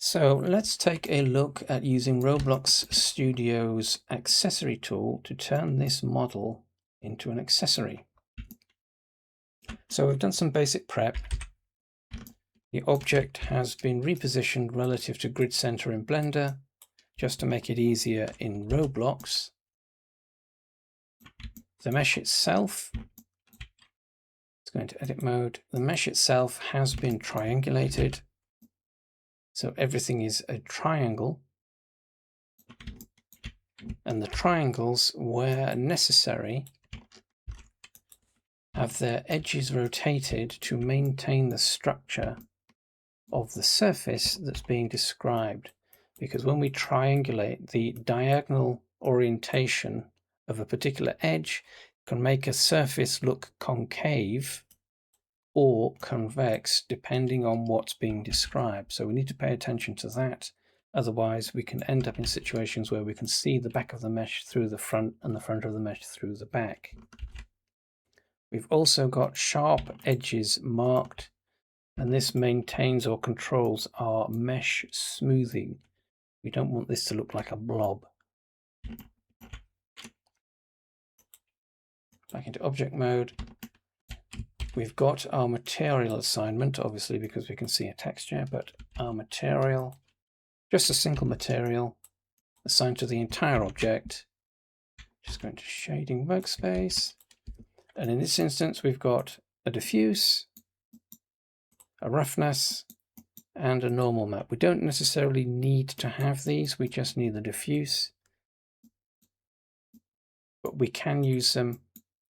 So let's take a look at using Roblox Studio's accessory tool to turn this model into an accessory. So we've done some basic prep. The object has been repositioned relative to grid center in Blender, just to make it easier in Roblox. The mesh itself, let's go into edit mode. The mesh itself has been triangulated. So everything is a triangle. And the triangles, where necessary, have their edges rotated to maintain the structure of the surface that's being described. Because when we triangulate, the diagonal orientation of a particular edge can make a surface look concave or convex depending on what's being described. So we need to pay attention to that. Otherwise, we can end up in situations where we can see the back of the mesh through the front and the front of the mesh through the back. We've also got sharp edges marked, and this maintains or controls our mesh smoothing. We don't want this to look like a blob. Back into object mode. We've got our material assignment, obviously because we can see a texture, but our material, just a single material assigned to the entire object. Just go into shading workspace. And in this instance, we've got a diffuse, a roughness, and a normal map. We don't necessarily need to have these, we just need the diffuse. But we can use them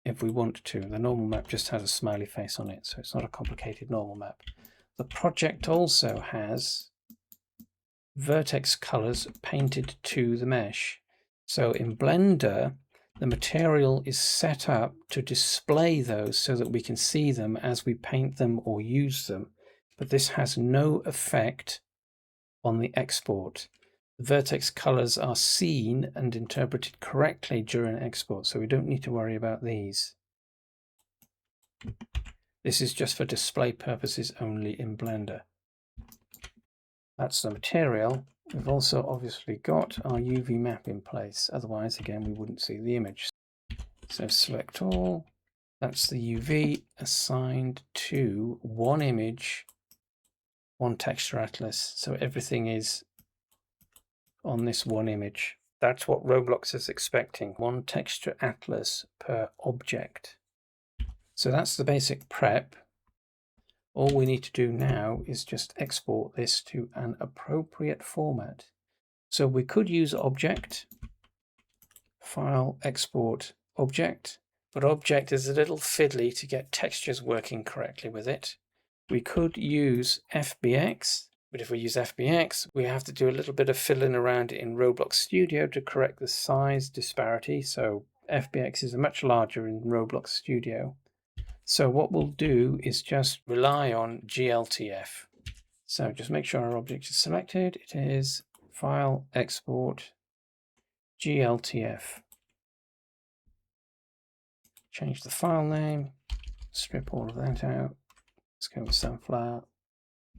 if we want to. The normal map just has a smiley face on it, so it's not a complicated normal map. The project also has vertex colors painted to the mesh. So in Blender, the material is set up to display those so that we can see them as we paint them or use them. But this has no effect on the export. The vertex colors are seen and interpreted correctly during export, so we don't need to worry about these. This is just for display purposes only in Blender. That's the material. We've also obviously got our UV map in place, otherwise again we wouldn't see the image. So select all, that's the UV assigned to one image, one texture atlas, so everything is on this one image. That's what Roblox is expecting, one texture atlas per object. So that's the basic prep. All we need to do now is just export this to an appropriate format. So we could use object, file, export, object, but object is a little fiddly to get textures working correctly with it. We could use FBX, but if we use FBX, we have to do a little bit of fiddling around in Roblox Studio to correct the size disparity. So FBX is much larger in Roblox Studio. So what we'll do is just rely on GLTF. So just make sure our object is selected. It is file, export, GLTF. Change the file name, strip all of that out. Let's go with sunflower.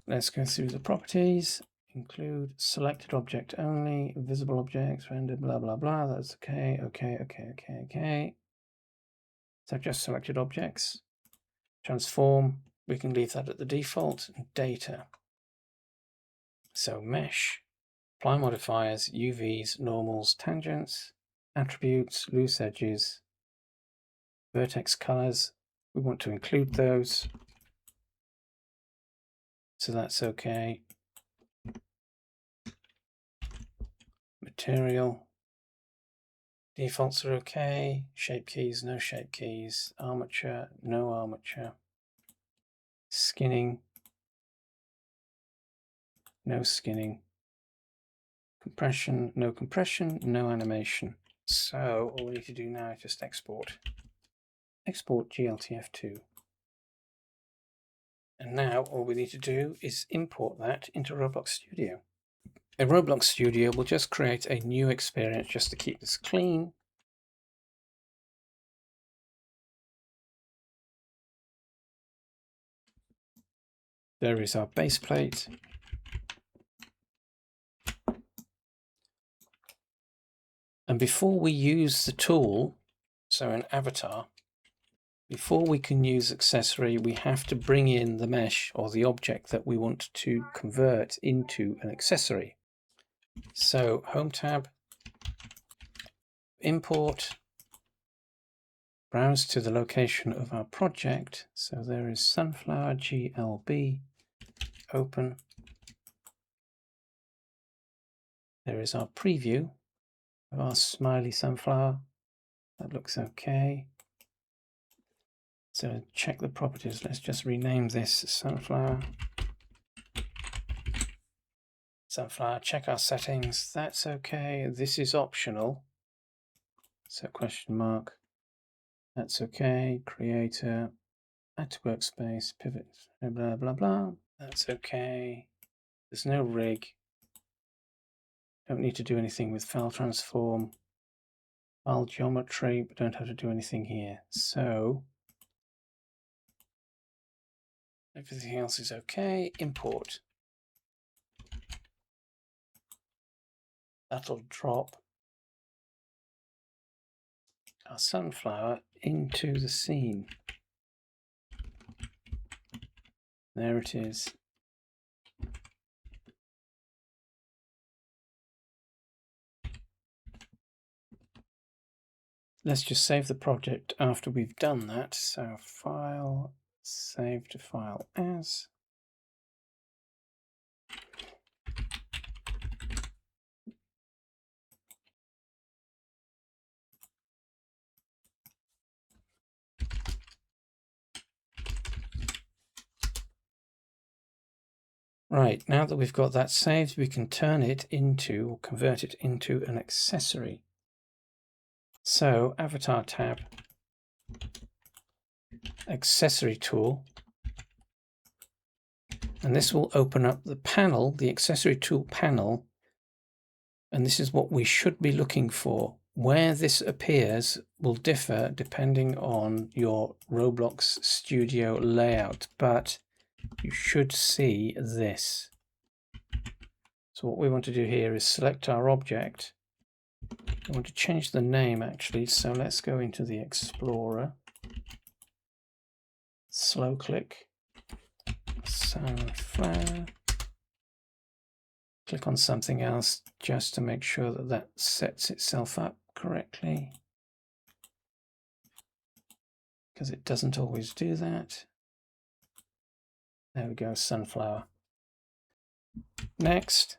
Let's go through the properties. Include selected object only, visible objects, render, blah, blah, blah. That's okay, okay. So just selected objects. Transform, we can leave that at the default. Data. So mesh, apply modifiers, UVs, normals, tangents, attributes, loose edges, vertex colors. We want to include those. So that's okay. Material. Defaults are okay. Shape keys, no shape keys. Armature, no armature. Skinning, no skinning. Compression, no animation. So all we need to do now is just export. Export GLTF2. And now all we need to do is import that into Roblox Studio. In Roblox Studio, we'll just create a new experience just to keep this clean. There is our base plate. And before we use the tool, so in Avatar, before we can use accessory, we have to bring in the mesh or the object that we want to convert into an accessory. So Home tab, Import, browse to the location of our project. So there is Sunflower GLB, open. There is our preview of our smiley sunflower. That looks okay. So check the properties. Let's just rename this sunflower. Sunflower, check our settings. That's okay. This is optional. So question mark. That's okay. Creator, add to workspace, pivot, blah, blah, blah. That's okay. There's no rig. Don't need to do anything with file transform. File geometry, but don't have to do anything here. So everything else is okay. Import. That'll drop our sunflower into the scene. There it is. Let's just save the project after we've done that. So file, save to file as. Right, now that we've got that saved, we can turn it into, or convert it into an accessory. So, Avatar tab, Accessory Tool, and this will open up the panel, the Accessory Tool panel, and this is what we should be looking for. Where this appears will differ depending on your Roblox Studio layout, but you should see this. So what we want to do here is select our object. I want to change the name actually, so let's go into the Explorer. Slow click, sunflower. Click on something else just to make sure that that sets itself up correctly, because it doesn't always do that. There we go, sunflower. Next,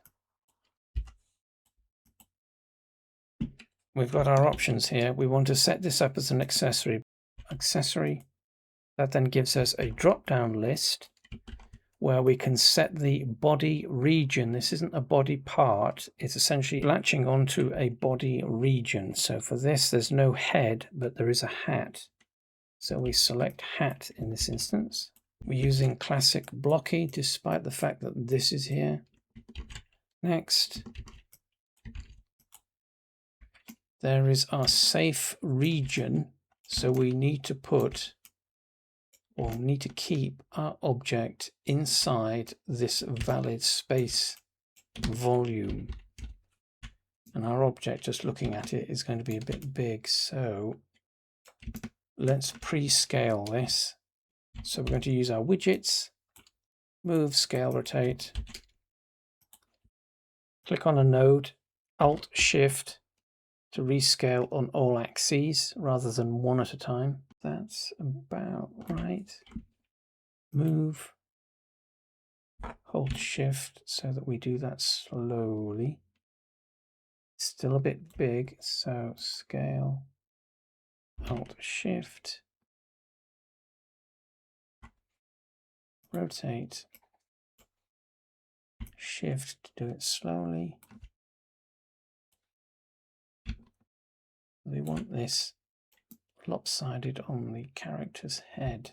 we've got our options here. We want to set this up as an accessory. That then gives us a drop-down list where we can set the body region. This isn't a body part, it's essentially latching onto a body region. So for this, there's no head, but there is a hat. So we select hat in this instance. We're using classic blocky, despite the fact that this is here. Next, there is our safe region. So we need to put, or need to keep our object inside this valid space volume. And our object, just looking at it, is going to be a bit big. So let's pre-scale this. So we're going to use our widgets, move, scale, rotate. Click on a node, Alt Shift to rescale on all axes rather than one at a time. That's about right. Move, hold Shift so that we do that slowly. Still a bit big, so scale, Alt Shift, rotate, Shift to do it slowly. We want this lopsided on the character's head.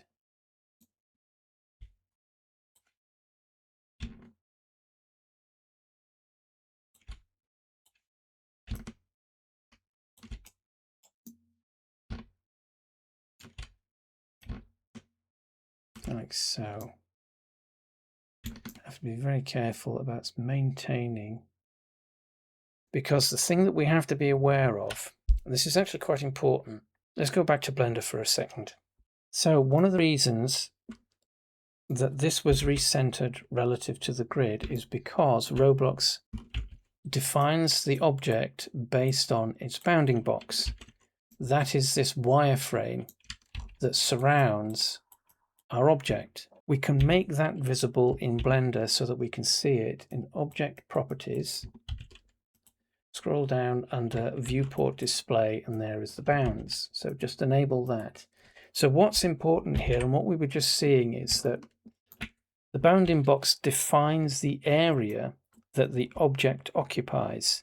Like so. Have to be very careful about maintaining because the thing that we have to be aware of, and this is actually quite important, let's go back to Blender for a second. So one of the reasons that this was recentered relative to the grid is because Roblox defines the object based on its bounding box. That is this wireframe that surrounds our object. We can make that visible in Blender so that we can see it in Object Properties. Scroll down under Viewport Display, and there is the bounds. So just enable that. So what's important here, and what we were just seeing, is that the bounding box defines the area that the object occupies.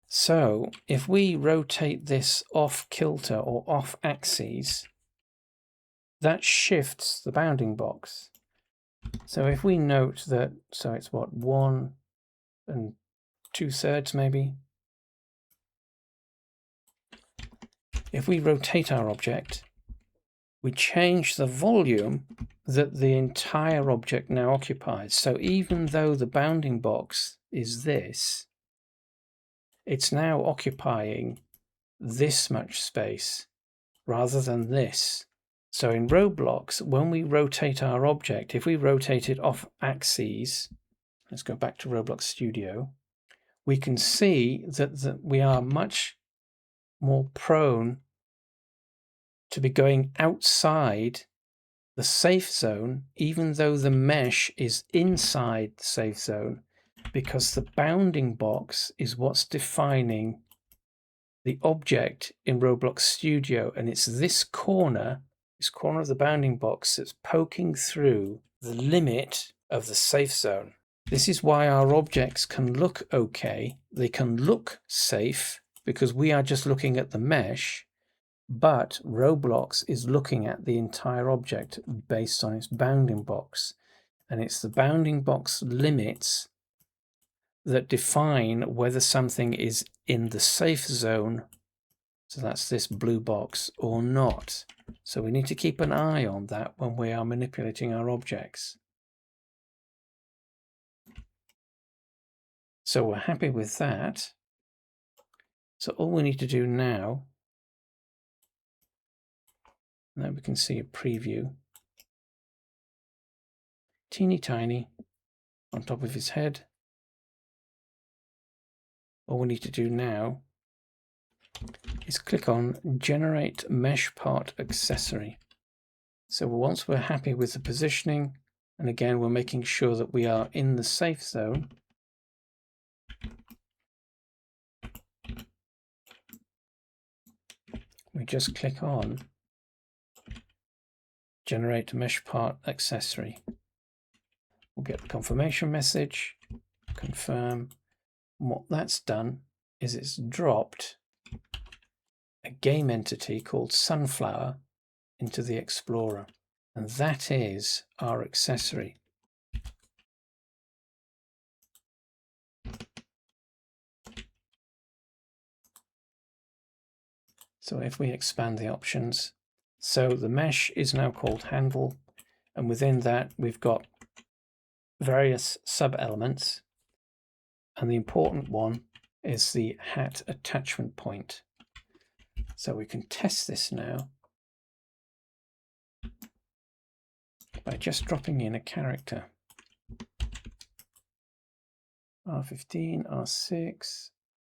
So if we rotate this off kilter or off axis, that shifts the bounding box. So if we note that, so it's what, 1 2/3 maybe. If we rotate our object, we change the volume that the entire object now occupies. So even though the bounding box is this, it's now occupying this much space rather than this. So in Roblox, when we rotate our object, if we rotate it off axes, let's go back to Roblox Studio, we can see that we are much more prone to be going outside the safe zone, even though the mesh is inside the safe zone, because the bounding box is what's defining the object in Roblox Studio, and it's this corner of the bounding box that's poking through the limit of the safe zone. This is why our objects can look okay, they can look safe, because we are just looking at the mesh, but Roblox is looking at the entire object based on its bounding box. And it's the bounding box limits that define whether something is in the safe zone, so that's this blue box, or not. So we need to keep an eye on that when we are manipulating our objects. So we're happy with that. So all we need to do now, we can see a preview, teeny tiny on top of his head. All we need to do now is click on Generate Mesh Part Accessory. So once we're happy with the positioning, and again we're making sure that we are in the safe zone, we just click on Generate Mesh Part Accessory. We'll get the confirmation message, confirm. And what that's done is it's dropped a game entity called Sunflower into the Explorer, and that is our accessory. So if we expand the options, so the mesh is now called handle, and within that we've got various sub-elements, and the important one is the hat attachment point. So we can test this now by just dropping in a character. R15, R6,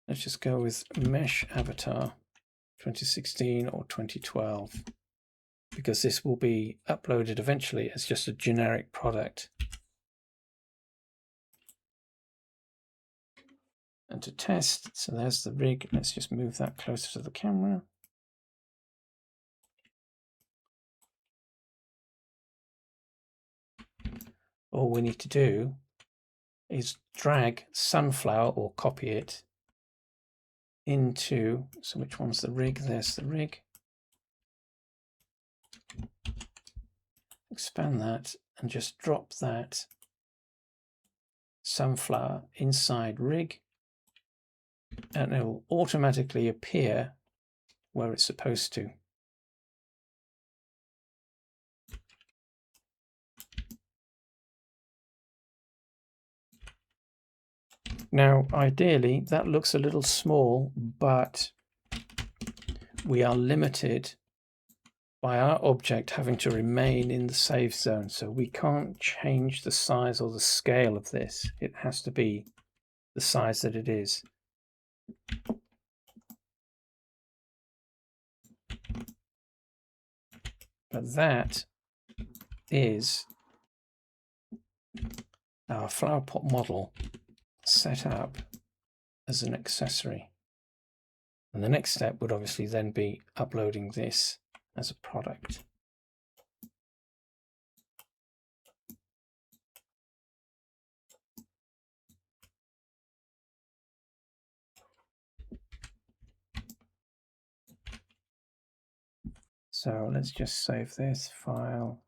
let's just go with mesh avatar 2016 or 2012, because this will be uploaded eventually as just a generic product. And to test, so there's the rig, let's just move that closer to the camera. All we need to do is drag Sunflower, or copy it, into, so which one's the rig? There's the rig. Expand that and just drop that Sunflower inside rig, and it will automatically appear where it's supposed to. Now, ideally, that looks a little small, but we are limited by our object having to remain in the safe zone. So we can't change the size or the scale of this. It has to be the size that it is. But that is our flower pot model set up as an accessory. And the next step would obviously then be uploading this as a product. So let's just save this file,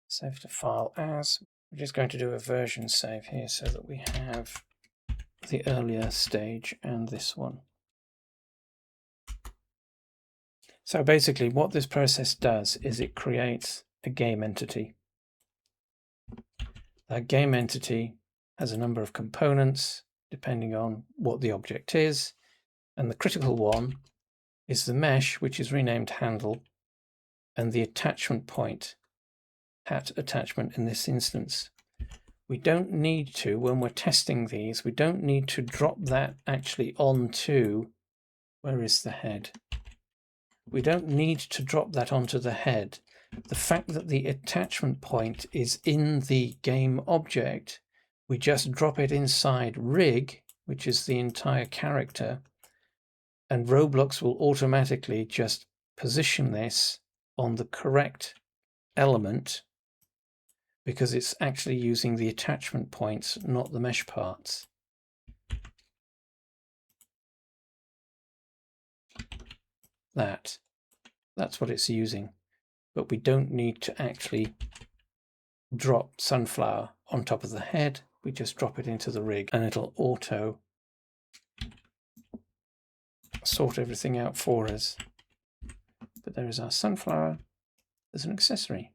save to file as. We're just going to do a version save here so that we have the earlier stage and this one. So basically what this process does is it creates a game entity. That game entity has a number of components depending on what the object is, and the critical one is the mesh, which is renamed handle, and the attachment point, hat attachment in this instance. We don't need to, when we're testing these, we don't need to drop that actually onto, where is the head? We don't need to drop that onto the head. The fact that the attachment point is in the game object, we just drop it inside rig, which is the entire character, and Roblox will automatically just position this on the correct element because it's actually using the attachment points, not the mesh parts. That's what it's using, but we don't need to actually drop sunflower on top of the head. We just drop it into the rig and it'll auto sort everything out for us. But there is our sunflower as an accessory.